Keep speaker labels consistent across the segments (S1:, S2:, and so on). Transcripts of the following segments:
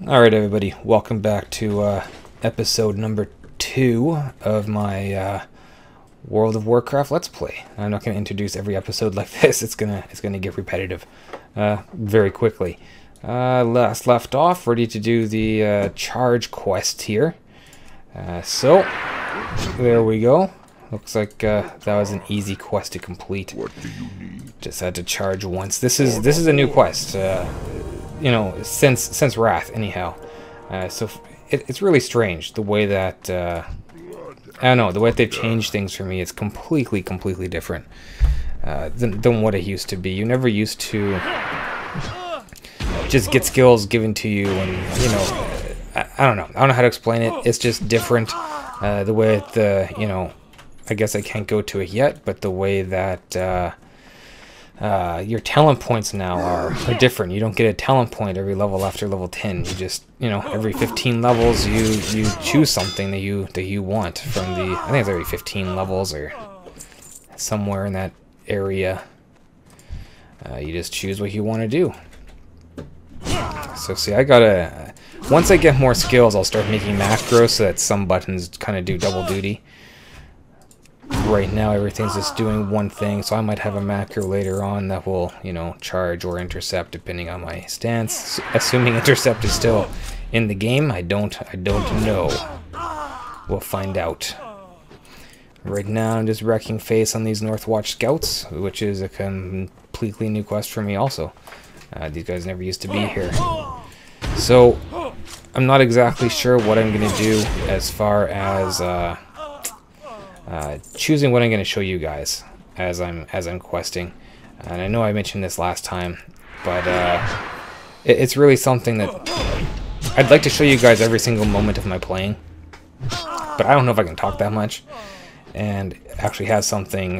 S1: Alright everybody, welcome back to episode number 2 of my World of Warcraft Let's Play. I'm not going to introduce every episode like this, it's gonna get repetitive very quickly. Last left off, ready to do the charge quest here. So, there we go. Looks like that was an easy quest to complete.
S2: What do you need?
S1: Just had to charge once. This is a new quest. You know, since Wrath, anyhow. So it's really strange the way that I don't know, the way that they've changed things for me. It's completely different than what it used to be. You never used to just get skills given to you, and you know, I don't know how to explain it. It's just different. The way the I guess I can't go to it yet, but the way that your talent points now are different. You don't get a talent point every level after level 10. You just, every 15 levels you choose something that you want from the, I think it's every 15 levels or somewhere in that area. You just choose what you want to do. So see, I gotta, once I get more skills, I'll start making macros so that some buttons kind of do double duty. Right now everything's just doing one thing, so I might have a macro later on that will, charge or intercept depending on my stance. Assuming intercept is still in the game, I don't know. We'll find out. Right now I'm just wrecking face on these Northwatch scouts, which is a completely new quest for me also. These guys never used to be here. So I'm not exactly sure what I'm gonna do as far as choosing what I'm going to show you guys as I'm questing. And I know I mentioned this last time, but it's really something that I'd like to show you guys every single moment of my playing, but I don't know if I can talk that much and actually have something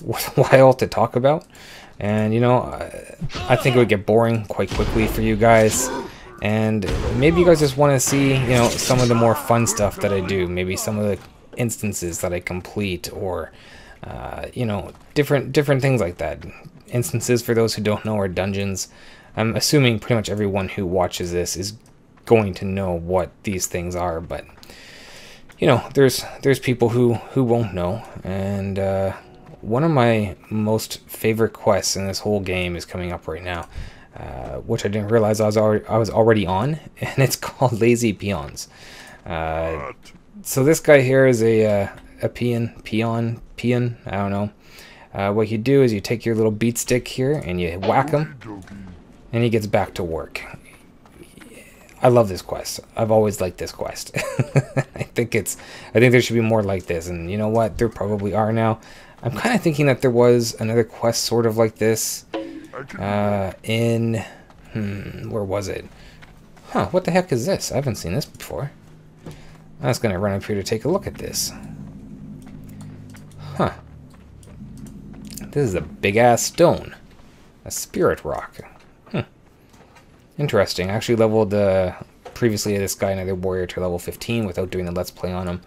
S1: worthwhile to talk about. And I think it would get boring quite quickly for you guys, and maybe you guys just want to see some of the more fun stuff that I do, maybe some of the instances that I complete, or different things like that. Instances, for those who don't know, are dungeons. I'm assuming pretty much everyone who watches this is going to know what these things are, but there's people who won't know. And one of my most favorite quests in this whole game is coming up right now, which I didn't realize I was already on, and it's called Lazy Peons. So this guy here is a peon, I don't know. What you do is you take your little beat stick here and you whack him, and he gets back to work. I love this quest. I've always liked this quest. I think there should be more like this, and you know what? There probably are now. I'm kind of thinking that there was another quest sort of like this in where was it? Huh? What the heck is this? I haven't seen this before. I was going to run up here to take a look at this. Huh. This is a big-ass stone. A spirit rock. Interesting. I actually leveled previously this guy, another warrior, to level 15 without doing the Let's Play on him.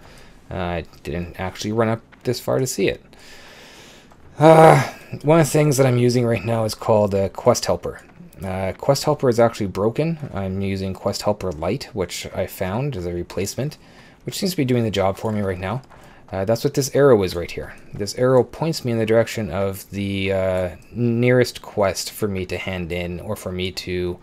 S1: I didn't actually run up this far to see it. One of the things that I'm using right now is called Quest Helper. Quest Helper is actually broken. I'm using Quest Helper Lite, which I found as a replacement, which seems to be doing the job for me right now. That's what this arrow is right here. This arrow points me in the direction of the nearest quest for me to hand in or for me to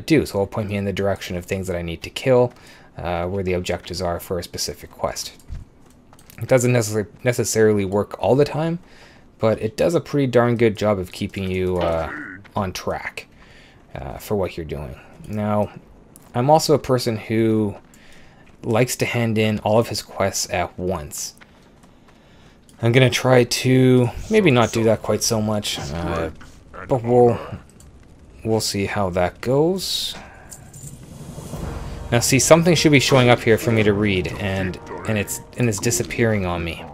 S1: do. So it'll point me in the direction of things that I need to kill, where the objectives are for a specific quest. It doesn't necessarily work all the time, but it does a pretty darn good job of keeping you on track for what you're doing. Now, I'm also a person who likes to hand in all of his quests at once. I'm gonna try to maybe not do that quite so much, but we'll see how that goes. Now, see, something should be showing up here for me to read, and it's disappearing on me.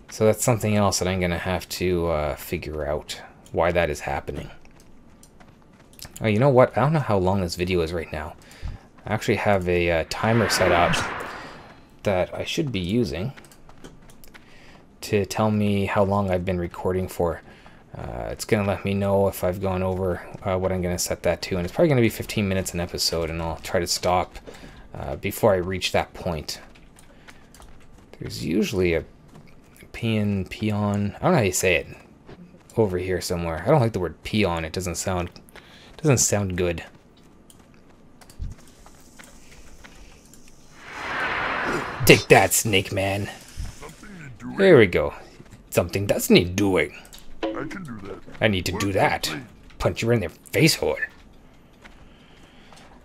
S1: So that's something else that I'm gonna have to figure out why that is happening. Oh, you know what? I don't know how long this video is right now. I actually have a timer set up that I should be using to tell me how long I've been recording for. It's going to let me know if I've gone over what I'm going to set that to. And it's probably going to be 15 minutes an episode, and I'll try to stop before I reach that point. There's usually a peon, I don't know how you say it, over here somewhere. I don't like the word peon. It doesn't sound good. Take that, Snake Man. There we go. Something does need doing.
S2: I can do that.
S1: I need to do that. Punch you in the face hole.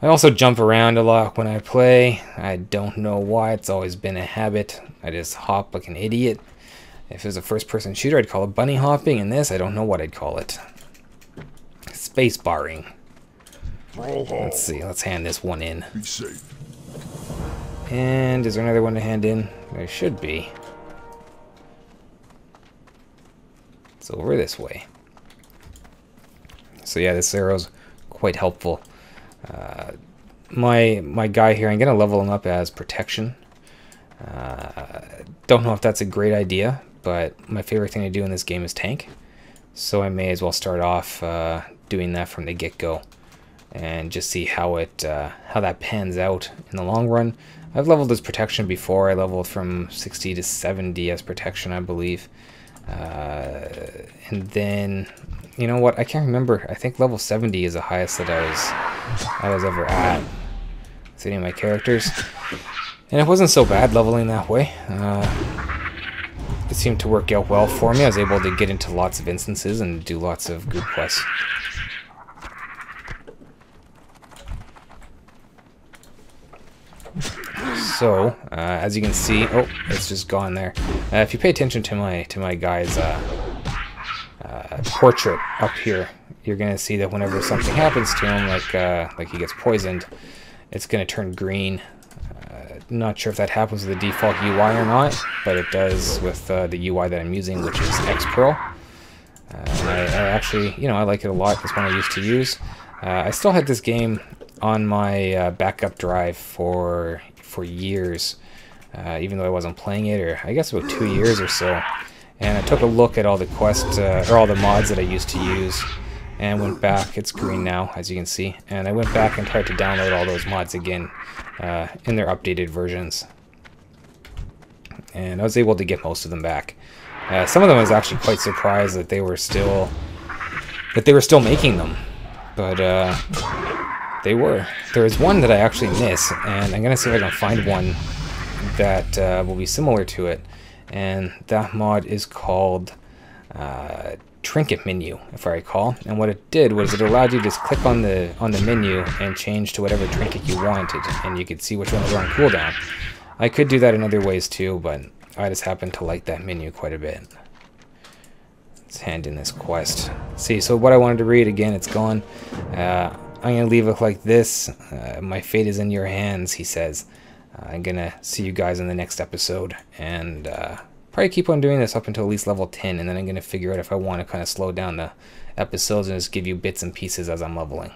S1: I also jump around a lot when I play. I don't know why. It's always been a habit. I just hop like an idiot. If it was a first-person shooter, I'd call it bunny hopping. In this, I don't know what I'd call it. Space barring. Let's see. Let's hand this one in.
S2: Be safe.
S1: And is there another one to hand in? There should be. It's over this way. So yeah, this arrow's quite helpful. My guy here, I'm gonna level him up as protection. Don't know if that's a great idea, but my favorite thing to do in this game is tank. So I may as well start off doing that from the get-go, and just see how that pans out in the long run. I've leveled as protection before. I leveled from 60 to 70 as protection, I believe. And then, you know what? I can't remember. I think level 70 is the highest that I was ever at with any of my characters. And it wasn't so bad leveling that way. It seemed to work out well for me. I was able to get into lots of instances and do lots of good quests. So, as you can see, oh, it's just gone there. If you pay attention to my guy's portrait up here, you're gonna see that whenever something happens to him, like he gets poisoned, it's gonna turn green. Not sure if that happens with the default UI or not, but it does with the UI that I'm using, which is Xpearl. And I actually, I like it a lot. It's one I used to use. I still had this game on my backup drive for years, even though I wasn't playing it, or I guess about 2 years or so. And I took a look at all the quests, or all the mods that I used to use, and went back. It's green now, as you can see. And I went back and tried to download all those mods again in their updated versions. And I was able to get most of them back. Some of them I was actually quite surprised that they were still making them, but they were. There is one that I actually miss, and I'm gonna see if I can find one that will be similar to it. And that mod is called Trinket Menu, if I recall. And what it did was it allowed you to just click on the menu and change to whatever trinket you wanted, and you could see which ones were on cooldown. I could do that in other ways too, but I just happen to like that menu quite a bit. Let's hand in this quest. See, so what I wanted to read, again, it's gone. I'm going to leave it like this. My fate is in your hands, he says. I'm going to see you guys in the next episode, and probably keep on doing this up until at least level 10, and then I'm going to figure out if I want to kind of slow down the episodes and just give you bits and pieces as I'm leveling.